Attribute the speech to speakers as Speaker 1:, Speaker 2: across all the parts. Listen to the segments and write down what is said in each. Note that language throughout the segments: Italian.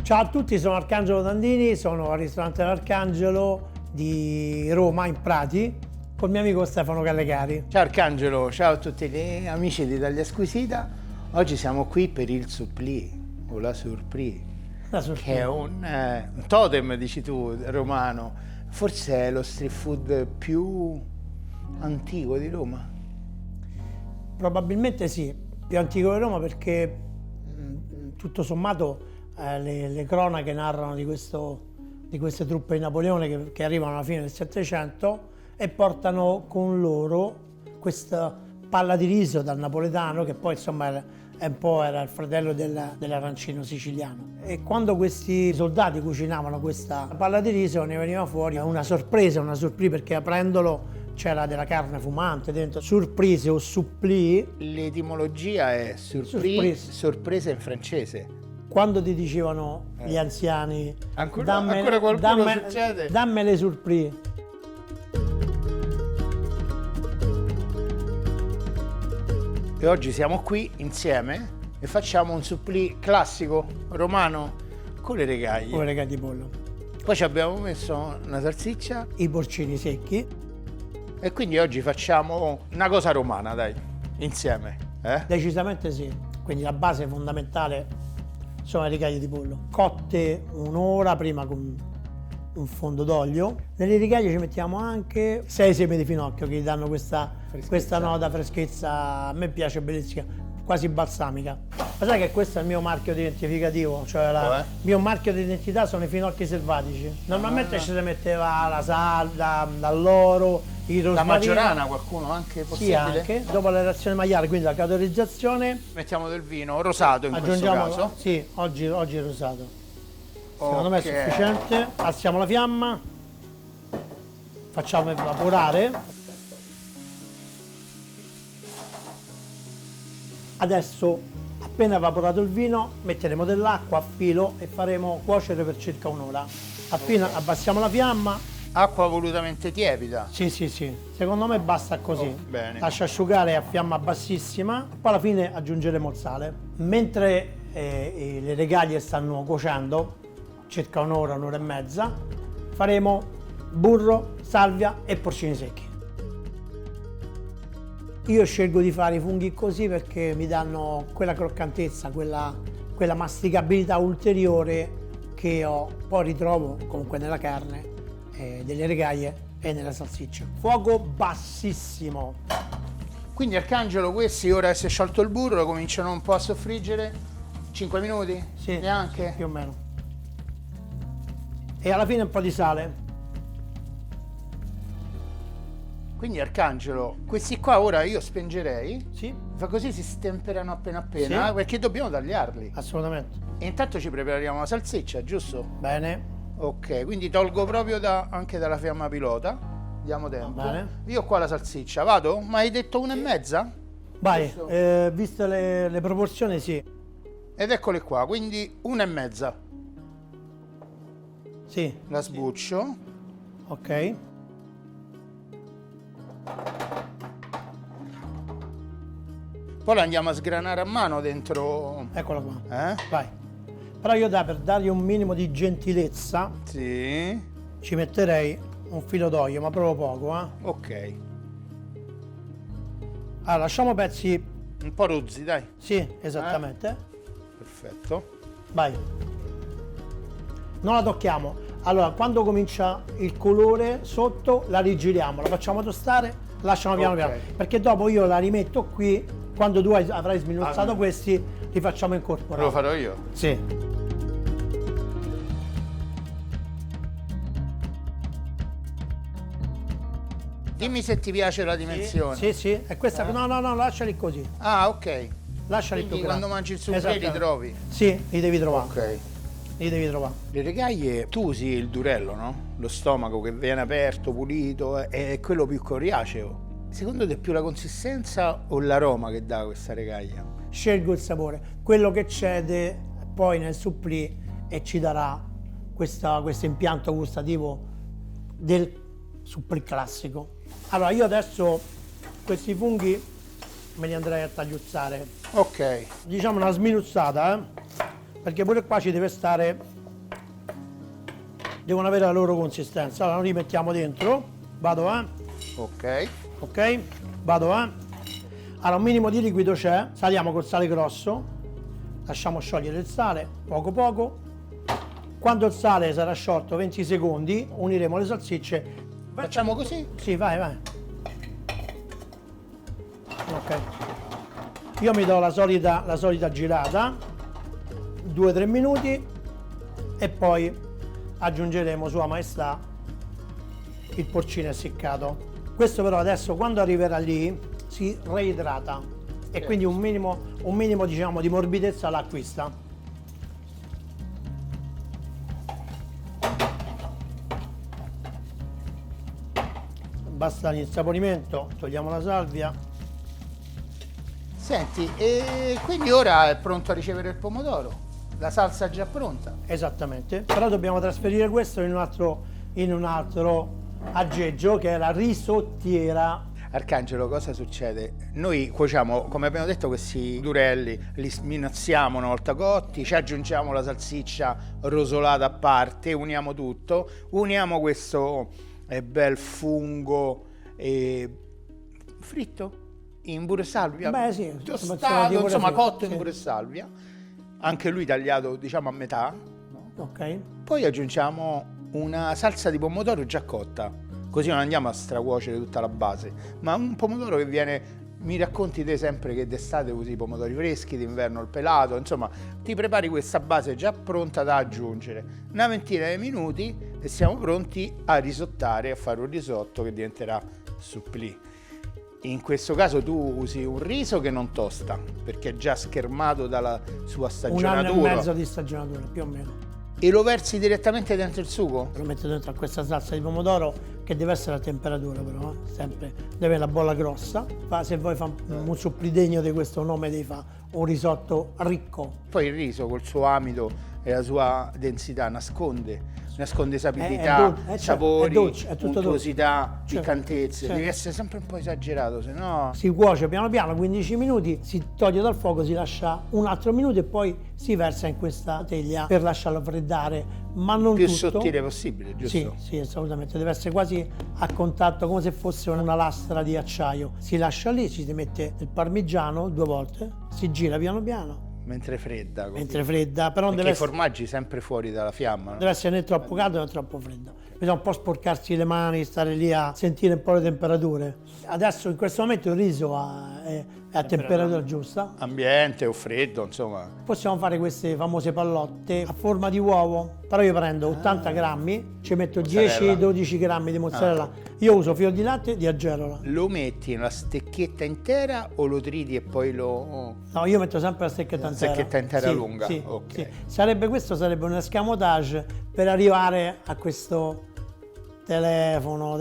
Speaker 1: Ciao a tutti, sono Arcangelo Dandini, sono al ristorante L'Arcangelo di Roma, in Prati, col mio amico Stefano Callegari.
Speaker 2: Ciao Arcangelo, ciao a tutti gli amici di Italia Squisita. Oggi siamo qui per il supplì, o la surprise, che è un totem, dici tu, romano. Forse è lo street food più antico di Roma.
Speaker 1: Probabilmente sì, più antico di Roma perché tutto sommato le cronache narrano di queste truppe di Napoleone che arrivano alla fine del Settecento e portano con loro questa palla di riso dal napoletano, che poi insomma era il fratello dell'arancino siciliano. E quando questi soldati cucinavano questa palla di riso ne veniva fuori una sorpresa, perché aprendolo c'era della carne fumante dentro. Surprise o supplì.
Speaker 2: L'etimologia è surprise, sorpresa in francese.
Speaker 1: Quando ti dicevano gli anziani
Speaker 2: ancora qualcuno succede?
Speaker 1: Dammi le surprise.
Speaker 2: E oggi siamo qui insieme e facciamo un supplì classico romano con le regaglie.
Speaker 1: Con le regaglie di pollo.
Speaker 2: Poi ci abbiamo messo una salsiccia,
Speaker 1: i porcini secchi.
Speaker 2: E quindi oggi facciamo una cosa romana, dai, insieme.
Speaker 1: Decisamente sì. Quindi la base fondamentale sono le rigaglie di pollo, cotte un'ora prima con un fondo d'olio. Nelle rigaglie ci mettiamo anche 6 semi di finocchio che gli danno questa nota freschezza, a me piace, bellissima, quasi balsamica. Ma sai che questo è il mio marchio identificativo, cioè il mio marchio di identità sono i finocchi selvatici. Normalmente ci si metteva la salda, l'alloro, il rosmarino.
Speaker 2: La maggiorana qualcuno anche possibile?
Speaker 1: Sì, anche. Dopo la reazione magliare, quindi la cauterizzazione.
Speaker 2: Mettiamo del vino rosato in questo caso?
Speaker 1: Sì, oggi è rosato. Secondo me è sufficiente. Alziamo la fiamma, facciamo evaporare. Adesso, appena evaporato il vino, metteremo dell'acqua a filo e faremo cuocere per circa un'ora. Appena abbassiamo la fiamma.
Speaker 2: Acqua volutamente tiepida?
Speaker 1: Sì. Secondo me basta così.
Speaker 2: Bene.
Speaker 1: Lascia asciugare a fiamma bassissima, poi alla fine aggiungeremo il sale. Mentre le regaglie stanno cuocendo, circa un'ora e mezza, faremo burro, salvia e porcini secchi. Io scelgo di fare i funghi così perché mi danno quella croccantezza, quella masticabilità ulteriore che poi ritrovo comunque nella carne, delle regaglie e nella salsiccia. Fuoco bassissimo.
Speaker 2: Quindi Arcangelo, questi ora si è sciolto il burro, cominciano un po' a soffriggere. 5 minuti?
Speaker 1: Sì,
Speaker 2: neanche?
Speaker 1: più o meno. E alla fine un po' di sale.
Speaker 2: Quindi Arcangelo, questi qua ora io spengerei.
Speaker 1: Sì.
Speaker 2: Fa così si stemperano appena
Speaker 1: Sì.
Speaker 2: Perché dobbiamo tagliarli.
Speaker 1: Assolutamente.
Speaker 2: E intanto ci prepariamo la salsiccia, giusto?
Speaker 1: Bene.
Speaker 2: Ok, quindi tolgo proprio anche dalla fiamma pilota. Diamo tempo.
Speaker 1: Bene.
Speaker 2: Io qua la salsiccia, vado? Ma hai detto 1,5?
Speaker 1: Vai, viste le proporzioni, sì.
Speaker 2: Ed eccole qua, quindi 1,5.
Speaker 1: Sì.
Speaker 2: La sbuccio.
Speaker 1: Ok.
Speaker 2: Poi la andiamo a sgranare a mano dentro.
Speaker 1: Eccola qua.
Speaker 2: Vai.
Speaker 1: Però io per dargli un minimo di gentilezza
Speaker 2: Sì.
Speaker 1: ci metterei un filo d'olio, ma proprio poco,
Speaker 2: Ok.
Speaker 1: Allora, lasciamo pezzi.
Speaker 2: Un po' rozzi, dai.
Speaker 1: Sì, esattamente.
Speaker 2: Perfetto.
Speaker 1: Vai. Non la tocchiamo. Allora, quando comincia il colore sotto, la rigiriamo, la facciamo tostare, lasciamo piano piano. Perché dopo io la rimetto qui, quando tu avrai sminuzzato questi, li facciamo incorporare.
Speaker 2: Lo farò io?
Speaker 1: Sì.
Speaker 2: Dimmi se ti piace la dimensione.
Speaker 1: Sì. E questa no, lasciali così.
Speaker 2: Ah, ok.
Speaker 1: Lasciali
Speaker 2: Quindi
Speaker 1: più grandi.
Speaker 2: quando mangi il supplì li trovi?
Speaker 1: Sì, li devi trovare.
Speaker 2: Ok.
Speaker 1: Li devi trovare.
Speaker 2: Le regaglie, tu usi il durello, no? Lo stomaco che viene aperto, pulito, è quello più coriaceo. Secondo te è più la consistenza o l'aroma che dà questa regaglia?
Speaker 1: Scelgo il sapore. Quello che cede poi nel supplì e ci darà questo impianto gustativo del supplì classico. Allora, io adesso questi funghi me li andrei a tagliuzzare.
Speaker 2: Ok.
Speaker 1: Diciamo una sminuzzata, perché pure qua ci deve stare devono avere la loro consistenza. Allora, li mettiamo dentro, vado
Speaker 2: Ok.
Speaker 1: ok, vado allora un minimo di liquido c'è, saliamo col sale grosso, lasciamo sciogliere il sale poco poco. Quando il sale sarà sciolto 20 secondi uniremo le salsicce.
Speaker 2: Facciamo così?
Speaker 1: Sì, vai. Ok, io mi do la solita girata 2-3 minuti e poi aggiungeremo Sua Maestà il porcino essiccato. Questo però adesso quando arriverà lì si reidrata e quindi un minimo diciamo di morbidezza l'acquista. Basta l'insaporimento, togliamo la salvia.
Speaker 2: Senti, e quindi ora è pronto a ricevere il pomodoro? La salsa è già pronta?
Speaker 1: Esattamente, però dobbiamo trasferire questo in un altro aggeggio che è la risottiera.
Speaker 2: Arcangelo, cosa succede? Noi cuociamo, come abbiamo detto, questi durelli, li sminazziamo una volta cotti, ci aggiungiamo la salsiccia rosolata a parte, uniamo tutto, uniamo questo bel fungo fritto in burro e salvia,
Speaker 1: Beh, sì,
Speaker 2: tostato, insomma cotto in
Speaker 1: sì.
Speaker 2: burro e salvia, anche lui tagliato diciamo a metà, no?
Speaker 1: Ok.
Speaker 2: Poi aggiungiamo una salsa di pomodoro già cotta, così non andiamo a stracuocere tutta la base, ma un pomodoro che viene, mi racconti te sempre che d'estate usi i pomodori freschi, d'inverno il pelato, insomma ti prepari questa base già pronta da aggiungere, una ventina di minuti e siamo pronti a risottare, a fare un risotto che diventerà supplì. In questo caso tu usi un riso che non tosta, perché è già schermato dalla sua stagionatura.
Speaker 1: 1 anno e mezzo di stagionatura, più o meno.
Speaker 2: E lo versi direttamente dentro il sugo?
Speaker 1: Lo metto dentro a questa salsa di pomodoro che deve essere a temperatura però, sempre deve la bolla grossa. Se vuoi fare un supplì degno di questo nome devi fare un risotto ricco.
Speaker 2: Poi il riso col suo amido e la sua densità nasconde sapidità, sapori,
Speaker 1: è tutto
Speaker 2: untuosità,
Speaker 1: dolce.
Speaker 2: piccantezze,
Speaker 1: Certo.
Speaker 2: devi essere sempre un po' esagerato, se no...
Speaker 1: Si cuoce piano piano 15 minuti, si toglie dal fuoco, si lascia un altro minuto e poi si versa in questa teglia per lasciarlo freddare, ma non
Speaker 2: più
Speaker 1: tutto.
Speaker 2: sottile possibile, giusto?
Speaker 1: Sì, assolutamente, deve essere quasi a contatto come se fosse una lastra di acciaio. Si lascia lì, ci si mette il parmigiano 2 volte, si gira piano piano.
Speaker 2: Mentre fredda. Così.
Speaker 1: Mentre fredda, però non
Speaker 2: perché
Speaker 1: deve
Speaker 2: i formaggi sempre fuori dalla fiamma, no?
Speaker 1: deve essere né troppo caldo né troppo freddo. Bisogna un po' sporcarsi le mani, stare lì a sentire un po' le temperature. Adesso in questo momento il riso è a temperatura giusta.
Speaker 2: Ambiente o freddo, insomma.
Speaker 1: Possiamo fare queste famose pallotte a forma di uovo, però io prendo 80 grammi, ci metto
Speaker 2: Mozzarella.
Speaker 1: 10-12 grammi di mozzarella. Io uso fior di latte di Agerola.
Speaker 2: Lo metti nella stecchetta intera o lo triti e poi lo...
Speaker 1: No, io metto sempre la stecchetta intera.
Speaker 2: Stecchetta intera
Speaker 1: Sì,
Speaker 2: lunga,
Speaker 1: sì,
Speaker 2: ok.
Speaker 1: sì. Questo sarebbe un escamotage per arrivare a questo telefono.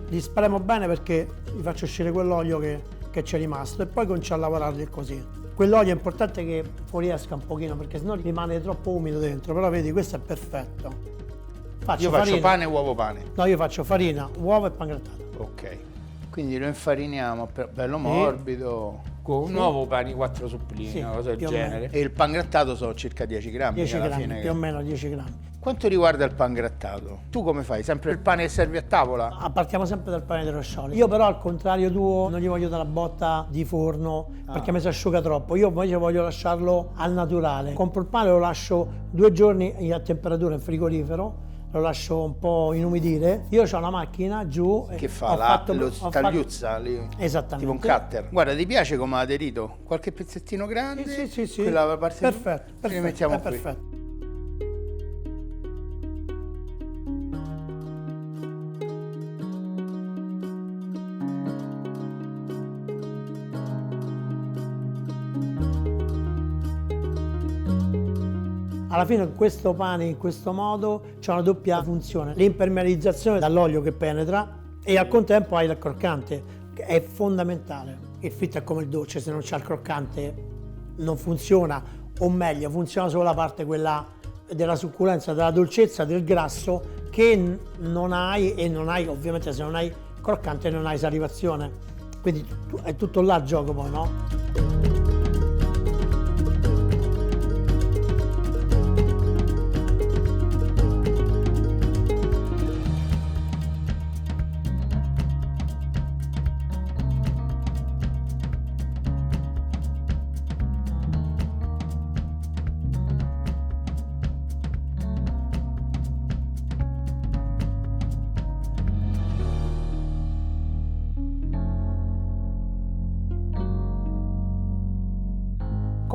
Speaker 1: Li spremo bene perché gli faccio uscire quell'olio che c'è rimasto e poi comincio a lavorarli così. Quell'olio è importante che fuoriesca un pochino perché sennò rimane troppo umido dentro, però vedi, questo è perfetto.
Speaker 2: Io faccio pane e uovo pane.
Speaker 1: No, io faccio farina, uovo e pangrattato.
Speaker 2: Ok. Quindi lo infariniamo, bello morbido.
Speaker 3: Con un uovo pani 4 supplì,
Speaker 1: Sì,
Speaker 3: una cosa del
Speaker 1: più o meno.
Speaker 3: genere.
Speaker 2: E il pangrattato sono circa 10 grammi.
Speaker 1: 10
Speaker 2: alla
Speaker 1: grammi,
Speaker 2: fine
Speaker 1: più o meno 10 grammi.
Speaker 2: Quanto riguarda il pangrattato, tu come fai? Sempre il pane che servi a tavola?
Speaker 1: Partiamo sempre dal pane di roscioli. Io però al contrario tuo non gli voglio dare la botta di forno perché mi si asciuga troppo. Io invece voglio lasciarlo al naturale. Compro il pane, lo lascio 2 giorni a temperatura in frigorifero, lo lascio un po' inumidire. Io ho una macchina giù
Speaker 2: Che fa? Lo tagliuzza lì?
Speaker 1: Esattamente.
Speaker 2: Tipo un cutter. Guarda, ti piace come ha aderito? Qualche pezzettino grande?
Speaker 1: Sì.
Speaker 2: Quella parte
Speaker 1: Perfetto,
Speaker 2: li mettiamo
Speaker 1: è
Speaker 2: qui.
Speaker 1: perfetto. Alla fine questo pane in questo modo c'è una doppia funzione, l'impermeabilizzazione dall'olio che penetra e al contempo hai il croccante, che è fondamentale. Il fritto è come il dolce, se non c'è il croccante non funziona, o meglio funziona solo la parte quella della succulenza, della dolcezza, del grasso che non hai, e non hai ovviamente, se non hai croccante non hai salivazione, quindi è tutto là il gioco poi, no?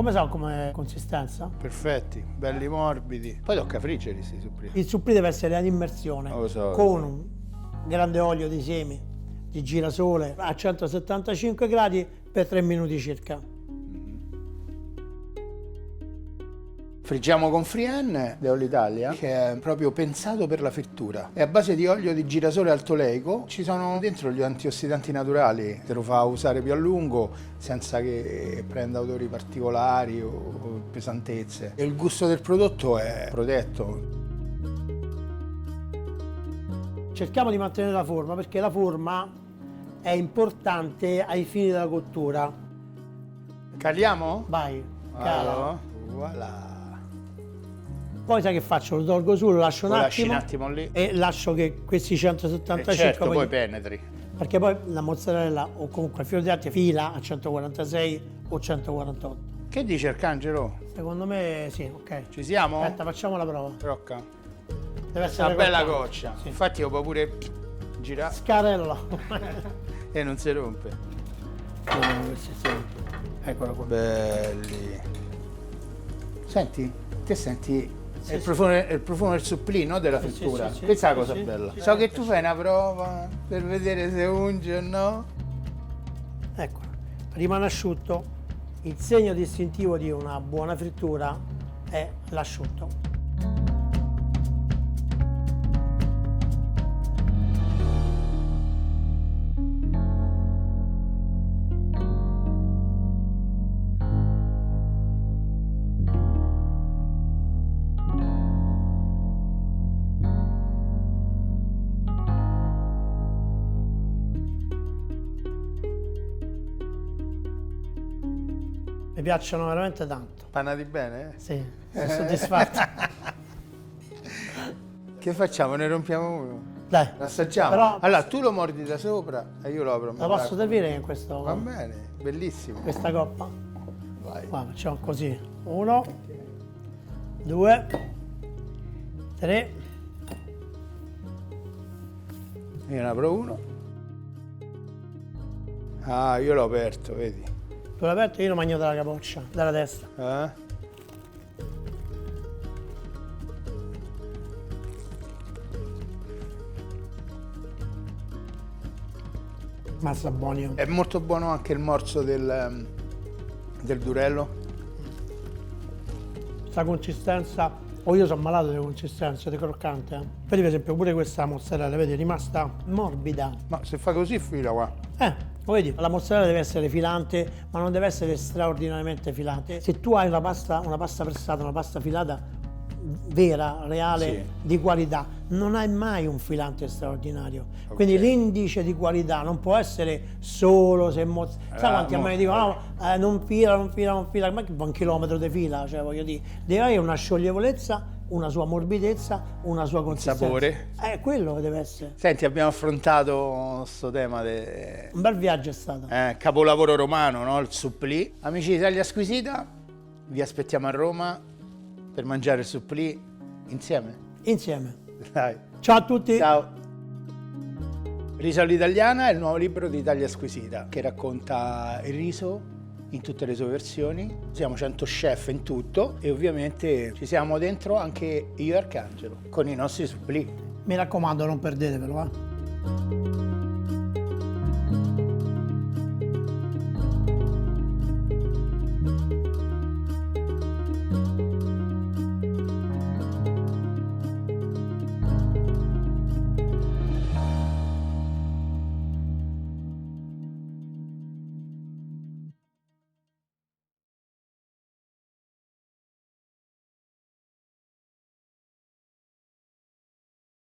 Speaker 1: Come sa come consistenza?
Speaker 2: Perfetti, belli morbidi. Poi tocca friggere questi supplì.
Speaker 1: Il supplì deve essere ad immersione
Speaker 2: Lo so.
Speaker 1: con un grande olio di semi di girasole a 175 gradi per 3 minuti circa.
Speaker 2: Friggiamo con Frienne dell'Italia, che è proprio pensato per la frittura. È a base di olio di girasole altoleico, ci sono dentro gli antiossidanti naturali, te lo fa usare più a lungo senza che prenda odori particolari o pesantezze. E il gusto del prodotto è protetto.
Speaker 1: Cerchiamo di mantenere la forma perché la forma è importante ai fini della cottura.
Speaker 2: Caliamo?
Speaker 1: Vai, cala.
Speaker 2: Allora, voilà.
Speaker 1: Poi sai che faccio? Lo tolgo su, lo lascio un
Speaker 2: Lo lasci
Speaker 1: attimo,
Speaker 2: un attimo lì.
Speaker 1: e lascio che questi 175
Speaker 2: Certo, poi penetri.
Speaker 1: perché poi la mozzarella o comunque il filo di latte fila a 146 o 148.
Speaker 2: Che dice Arcangelo?
Speaker 1: Secondo me sì, ok.
Speaker 2: Ci siamo?
Speaker 1: Aspetta, facciamo la prova.
Speaker 2: Rocca.
Speaker 1: Deve essere
Speaker 2: Una bella
Speaker 1: cotta.
Speaker 2: goccia.
Speaker 1: Sì.
Speaker 2: Infatti io puoi pure girare
Speaker 1: Scarella.
Speaker 2: e non si rompe.
Speaker 1: Eccolo qua.
Speaker 2: Belli. Senti, te senti il profumo del supplì, no? Della frittura.
Speaker 1: sì,
Speaker 2: Questa è la
Speaker 1: sì,
Speaker 2: cosa
Speaker 1: sì,
Speaker 2: bella.
Speaker 1: sì.
Speaker 2: So che tu fai una prova per vedere se unge o no.
Speaker 1: Eccolo, rimane asciutto. Il segno distintivo di una buona frittura è l'asciutto. Mi piacciono veramente tanto.
Speaker 2: Panati bene?
Speaker 1: Sì, sono soddisfatto.
Speaker 2: Che facciamo? Ne rompiamo uno?
Speaker 1: Dai,
Speaker 2: Lo assaggiamo?
Speaker 1: però
Speaker 2: Allora, tu lo mordi da sopra e io lo apro. a
Speaker 1: la
Speaker 2: metà.
Speaker 1: posso servire in
Speaker 2: Va bene, bellissimo.
Speaker 1: questa coppa?
Speaker 2: Vai.
Speaker 1: Qua facciamo così. 1, 2, 3.
Speaker 2: Io ne apro uno. Ah, io l'ho aperto, vedi?
Speaker 1: Tu l'hai aperto, io lo mangio dalla capoccia, dalla destra.
Speaker 2: Eh?
Speaker 1: Mazza buono.
Speaker 2: È molto buono anche il morso del durello.
Speaker 1: Questa consistenza, o io sono malato delle consistenze, di croccante. Vedi per esempio pure questa mozzarella, vedi, è rimasta morbida.
Speaker 2: Ma se fa così fila qua.
Speaker 1: Lo vedi? La mozzarella deve essere filante, ma non deve essere straordinariamente filante. Se tu hai una pasta pressata, una pasta filata vera, reale,
Speaker 2: Sì.
Speaker 1: di qualità, non hai mai un filante straordinario. Quindi l'indice di qualità non può essere solo se sai quanti a me dicono no, non fila, ma che un chilometro di fila, cioè voglio dire, deve avere una scioglievolezza, una sua morbidezza, una sua consistenza.
Speaker 2: sapore.
Speaker 1: È quello che deve essere.
Speaker 2: Senti, abbiamo affrontato questo tema del
Speaker 1: Un bel viaggio è stato.
Speaker 2: capolavoro romano, no? Il supplì. Amici di Italia Squisita, vi aspettiamo a Roma per mangiare il supplì insieme.
Speaker 1: Insieme.
Speaker 2: Dai.
Speaker 1: Ciao a tutti.
Speaker 2: Ciao. Riso all'italiana è il nuovo libro di Italia Squisita che racconta il riso in tutte le sue versioni. Siamo 100 chef in tutto e ovviamente ci siamo dentro anche io e Arcangelo con i nostri supplì.
Speaker 1: Mi raccomando, non perdetevelo.